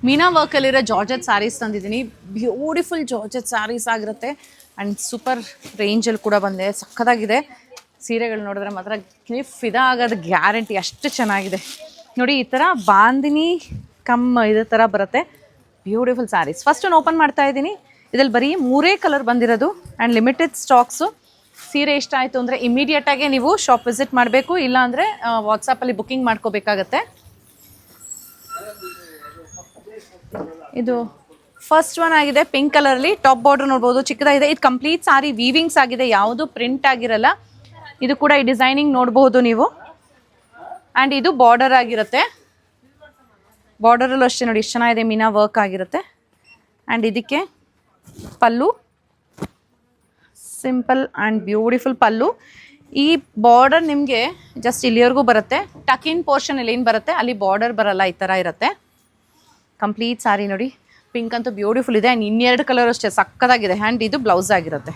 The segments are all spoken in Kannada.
ಮೀನಾ ವರ್ಕಲ್ಲಿರೋ ಜಾರ್ಜೆಟ್ ಸ್ಯಾರೀಸ್ ತಂದಿದ್ದೀನಿ. ಬ್ಯೂಟಿಫುಲ್ ಜಾರ್ಜೆಟ್ ಸ್ಯಾರೀಸ್ ಆಗಿರುತ್ತೆ ಆ್ಯಂಡ್ ಸೂಪರ್ ರೇಂಜಲ್ಲಿ ಕೂಡ ಬಂದೆ. ಸಕ್ಕತ್ತಾಗಿದೆ. ಸೀರೆಗಳು ನೋಡಿದ್ರೆ ಮಾತ್ರ ಫಿದಾ ಆಗೋದು ಗ್ಯಾರಂಟಿ, ಅಷ್ಟು ಚೆನ್ನಾಗಿದೆ ನೋಡಿ. ಈ ಥರ ಬಾಂದಿನಿ ಇದೇ ಥರ ಬರುತ್ತೆ. ಬ್ಯೂಟಿಫುಲ್ ಸ್ಯಾರೀಸ್. ಫಸ್ಟ್ ಒಂದು ಓಪನ್ ಮಾಡ್ತಾ ಇದ್ದೀನಿ. ಇದ್ರಲ್ಲಿ ಬರೀ 3 ಕಲರ್ ಬಂದಿರೋದು ಆ್ಯಂಡ್ ಲಿಮಿಟೆಡ್ ಸ್ಟಾಕ್ಸು. ಸೀರೆ ಇಷ್ಟ ಆಯಿತು ಅಂದರೆ ಇಮಿಡಿಯೇಟಾಗಿ ನೀವು ಶಾಪ್ ವಿಸಿಟ್ ಮಾಡಬೇಕು, ಇಲ್ಲಾಂದರೆ ವಾಟ್ಸಪ್ಪಲ್ಲಿ ಬುಕ್ಕಿಂಗ್ ಮಾಡ್ಕೋಬೇಕಾಗತ್ತೆ. ಇದು ಫಸ್ಟ್ ಒನ್ ಆಗಿದೆ, ಪಿಂಕ್ ಕಲರ್ಲಿ ಟಾಪ್ ಬಾರ್ಡರ್ ನೋಡ್ಬೋದು, ಚಿಕ್ಕದಾಗಿದೆ. ಇದು ಕಂಪ್ಲೀಟ್ ಸಾರಿ ವೀವಿಂಗ್ಸ್ ಆಗಿದೆ, ಯಾವುದು ಪ್ರಿಂಟ್ ಆಗಿರಲ್ಲ. ಇದು ಕೂಡ ಈ ಡಿಸೈನಿಂಗ್ ನೋಡಬಹುದು ನೀವು. ಆ್ಯಂಡ್ ಇದು ಬಾರ್ಡರ್ ಆಗಿರುತ್ತೆ. ಬಾರ್ಡರಲ್ಲೂ ಅಷ್ಟೇ ನೋಡಿ ಎಷ್ಟು ಚೆನ್ನಾಗಿದೆ, ಮೀನಾ ವರ್ಕ್ ಆಗಿರುತ್ತೆ. ಆ್ಯಂಡ್ ಇದಕ್ಕೆ ಪಲ್ಲು, ಸಿಂಪಲ್ ಆ್ಯಂಡ್ ಬ್ಯೂಟಿಫುಲ್ ಪಲ್ಲು. ಈ ಬಾರ್ಡರ್ ನಿಮಗೆ ಜಸ್ಟ್ ಇಲ್ಲಿವರೆಗೂ ಬರುತ್ತೆ. ಟಕಿನ್ ಪೋರ್ಷನ್ ಇಲ್ಲಿ ಏನು ಬರುತ್ತೆ ಅಲ್ಲಿ ಬಾರ್ಡರ್ ಬರಲ್ಲ, ಈ ಥರ ಇರುತ್ತೆ. ಕಂಪ್ಲೀಟ್ ಸಾರಿ ನೋಡಿ, ಪಿಂಕ್ ಅಂತೂ ಬ್ಯೂಟಿಫುಲ್ ಇದೆ. ಆ್ಯಂಡ್ ಇನ್ನೆರಡು ಕಲರ್ ಅಷ್ಟೇ ಸಕ್ಕತ್ತಾಗಿದೆ. ಆ್ಯಂಡ್ ಇದು ಬ್ಲೌಸ್ ಆಗಿರುತ್ತೆ.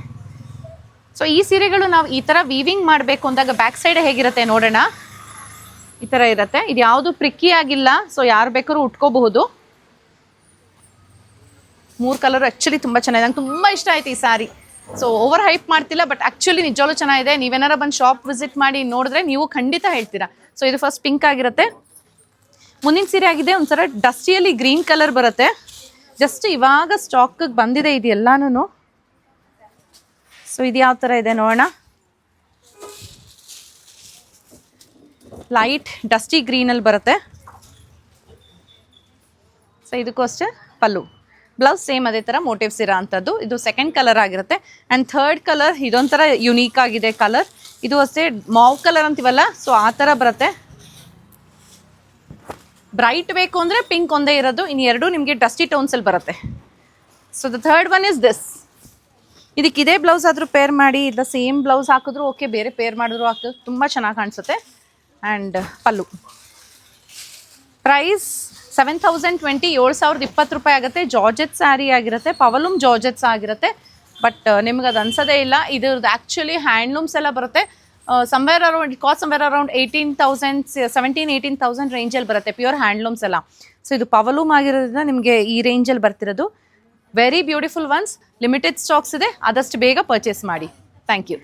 ಸೊ ಈ ಸೀರೆಗಳು ನಾವು ಈ ಥರ ವೀವಿಂಗ್ ಮಾಡಬೇಕು ಅಂದಾಗ ಬ್ಯಾಕ್ ಸೈಡ್ ಹೇಗಿರುತ್ತೆ ನೋಡೋಣ. ಈ ಥರ ಇರುತ್ತೆ. ಇದು ಯಾವುದು ಪ್ರಿಕ್ಕಿ ಆಗಿಲ್ಲ, ಸೊ ಯಾರು ಬೇಕಾದ್ರೂ ಉಟ್ಕೋಬಹುದು. 3 ಕಲರ್ ಆ್ಯಕ್ಚುಲಿ ತುಂಬ ಚೆನ್ನಾಗಿದೆ. ನಂಗೆ ತುಂಬ ಇಷ್ಟ ಆಯ್ತು ಈ ಸ್ಯಾರಿ. ಸೊ ಓವರ್ ಹೈಪ್ ಮಾಡ್ತಿಲ್ಲ, ಬಟ್ ಆ್ಯಕ್ಚುಲಿ ನಿಜವಾಗ್ಲೂ ಚೆನ್ನಾಗಿದೆ. ನೀವೇನಾರ ಬಂದು ಶಾಪ್ ವಿಸಿಟ್ ಮಾಡಿ ನೋಡಿದ್ರೆ ನೀವು ಖಂಡಿತ ಹೇಳ್ತೀರಾ. ಸೊ ಇದು ಫಸ್ಟ್ ಪಿಂಕ್ ಆಗಿರುತ್ತೆ. ಮುಂದಿನ ಸೀರೆ ಆಗಿದೆ ಒಂಥರ ಡಸ್ಟಿಯಲ್ಲಿ ಗ್ರೀನ್ ಕಲರ್ ಬರುತ್ತೆ. ಜಸ್ಟ್ ಇವಾಗ ಸ್ಟಾಕಿಗೆ ಬಂದಿದೆ ಇದು ಎಲ್ಲಾನು. ಸೊ ಇದು ಯಾವ ಥರ ಇದೆ ನೋಡೋಣ. ಲೈಟ್ ಡಸ್ಟಿ ಗ್ರೀನಲ್ಲಿ ಬರುತ್ತೆ. ಸೊ ಇದಕ್ಕೂ ಅಷ್ಟೇ ಪಲ್ಲು, ಬ್ಲೌಸ್ ಸೇಮ್ ಅದೇ ಥರ ಮೋಟಿವ್ಸ್ ಇರೋ ಅಂಥದ್ದು. ಇದು ಸೆಕೆಂಡ್ ಕಲರ್ ಆಗಿರುತ್ತೆ. ಆ್ಯಂಡ್ ಥರ್ಡ್ ಕಲರ್ ಇದೊಂಥರ ಯುನೀಕ್ ಆಗಿದೆ ಕಲರ್. ಇದು ಅಷ್ಟೇ ಮಾವ್ ಕಲರ್ ಅಂತೀವಲ್ಲ, ಸೊ ಆ ಥರ ಬರುತ್ತೆ. ಬ್ರೈಟ್ ಬೇಕು ಅಂದರೆ ಪಿಂಕ್ ಒಂದೇ ಇರೋದು, ಇನ್ನು ಎರಡು ನಿಮಗೆ ಡಸ್ಟಿ ಟೋನ್ಸಲ್ಲಿ ಬರುತ್ತೆ. So the third one is this. ಇದಕ್ಕೆ ಇದೇ ಬ್ಲೌಸ್ ಆದರೂ ಪೇರ್ ಮಾಡಿ, ಇಲ್ಲ ಸೇಮ್ ಬ್ಲೌಸ್ ಹಾಕಿದ್ರು ಓಕೆ, ಬೇರೆ ಪೇರ್ ಮಾಡಿದ್ರು ಹಾಕಿದ್ರು ತುಂಬ ಚೆನ್ನಾಗಿ ಕಾಣಿಸುತ್ತೆ. ಆ್ಯಂಡ್ ಪಲ್ಲು ಪ್ರೈಸ್ 7020, 7020 ರೂಪಾಯಿ ಆಗುತ್ತೆ. ಜಾರ್ಜೆಟ್ ಸ್ಯಾರಿ ಆಗಿರುತ್ತೆ, ಪವಲೂಮ್ ಜಾರ್ಜೆಟ್ಸ್ ಆಗಿರುತ್ತೆ. ಬಟ್ ನಿಮ್ಗೆ ಅದು ಅನ್ಸೋದೇ ಇಲ್ಲ. ಇದ್ರದ್ದು ಆ್ಯಕ್ಚುಲಿ ಹ್ಯಾಂಡ್ಲೂಮ್ಸ್ ಎಲ್ಲ ಬರುತ್ತೆ. somewhere around, it costs somewhere around 17,000-18,000 ರೇಂಜಲ್ಲಿ ಬರುತ್ತೆ, ಪ್ಯೂರ್ ಹ್ಯಾಂಡ್ಲೂಮ್ಸ್ ಎಲ್ಲ. ಸೊ ಇದು ಪವಲೂಮ್ ಆಗಿರೋದ್ರಿಂದ ನಿಮಗೆ ಈ ರೇಂಜಲ್ಲಿ ಬರ್ತಿರೋದು. Very beautiful ones. Limited stocks ಇದೆ, ಆದಷ್ಟು ಬೇಗ ಪರ್ಚೇಸ್ ಮಾಡಿ. Thank you.